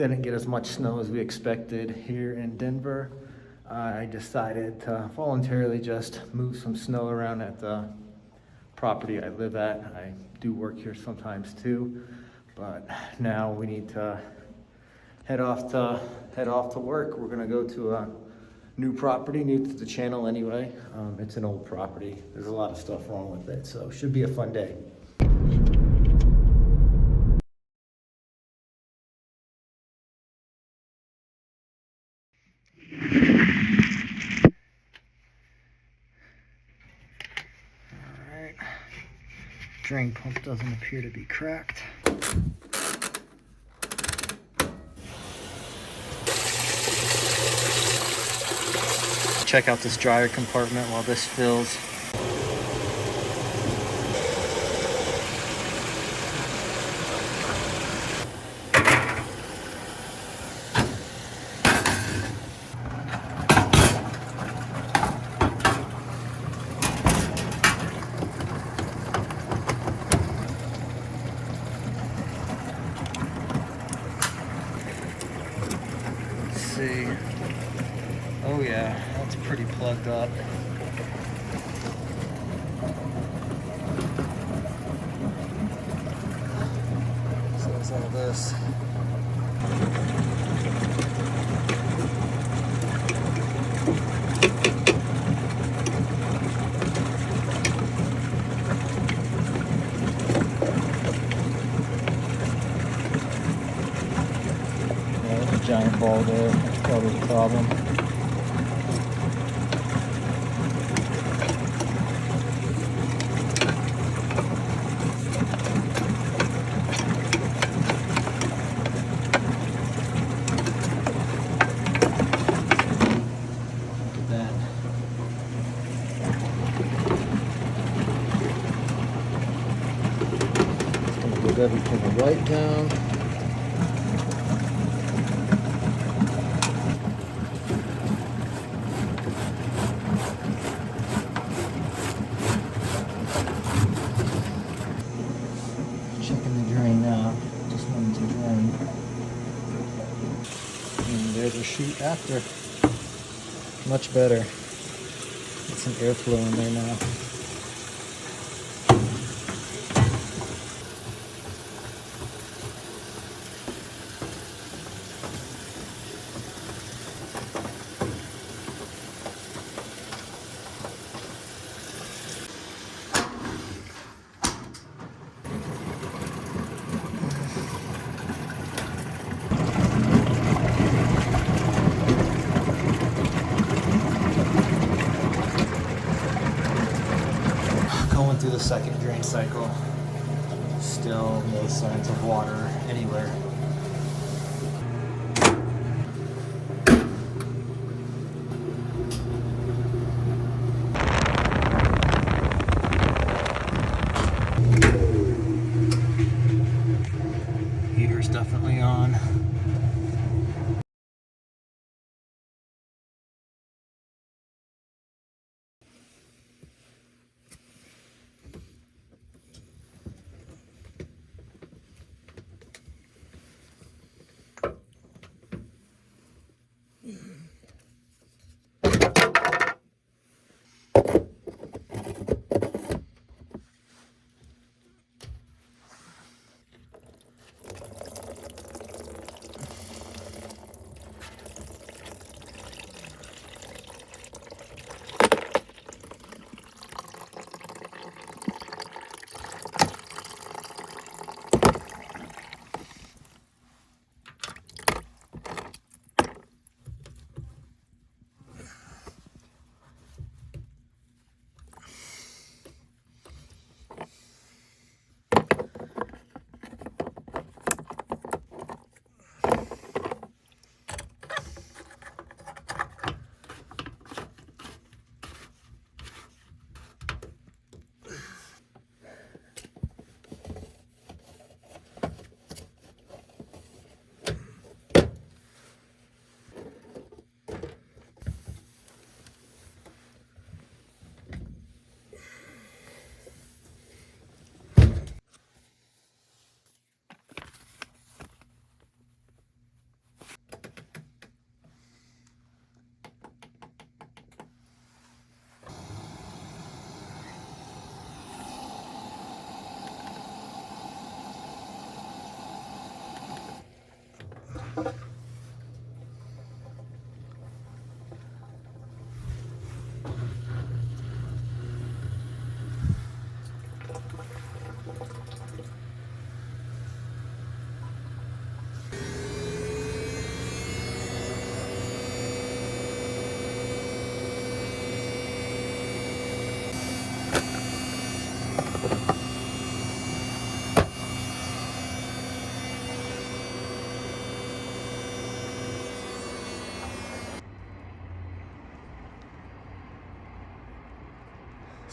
didn't get as much snow as we expected here in Denver. I decided to voluntarily just move some snow around at the property I live at. I do work here sometimes too, but now we need to head off to work. We're gonna go to a new property, new to the channel anyway. It's an old property. There's a lot of stuff wrong with it, so should be a fun day. All right, drain pump doesn't appear to be cracked. Check out this dryer compartment while this fills. Let's see. Oh yeah, that's pretty plugged up. So that's all this. Yeah, there's a giant ball there. That's probably the problem. Give everything a wipe down. Checking the drain now. Just wanted to drain. And there's a chute after. Much better. Get some airflow in there now. Going through the second drain cycle. Still no signs of water anywhere. Heater's definitely on.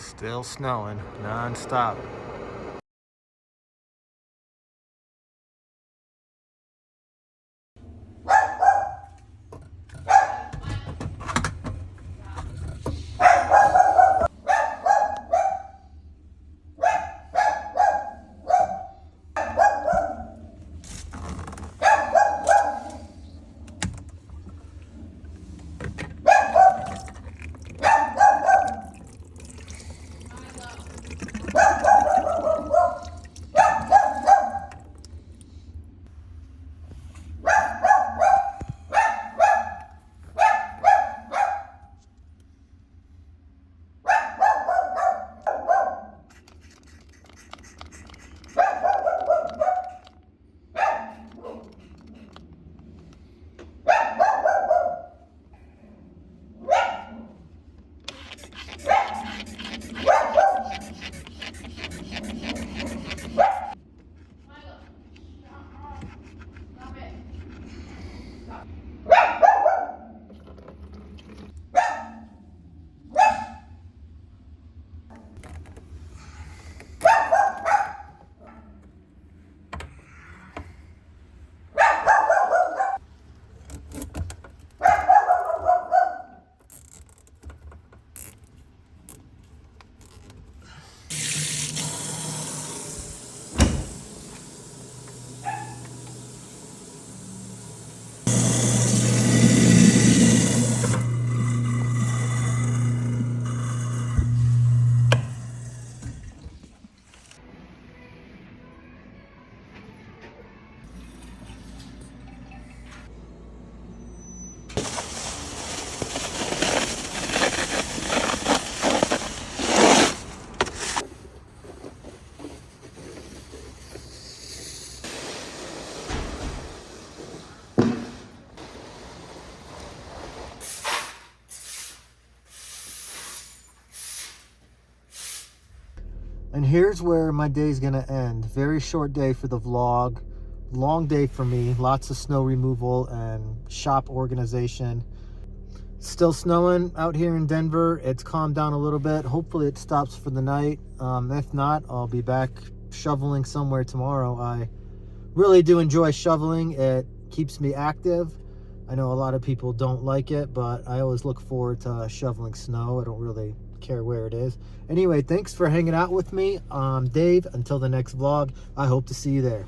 Still snowing non-stop. And here's where my day's gonna end. Very short day for the vlog. Long day for me. Lots of snow removal and shop organization. Still snowing out here in Denver. It's calmed down a little bit. Hopefully it stops for the night. If not, I'll be back shoveling somewhere tomorrow. I really do enjoy shoveling. It keeps me active. I know a lot of people don't like it, but I always look forward to shoveling snow. I don't really care where it is. Anyway, thanks for hanging out with me. Dave, until the next vlog, I hope to see you there.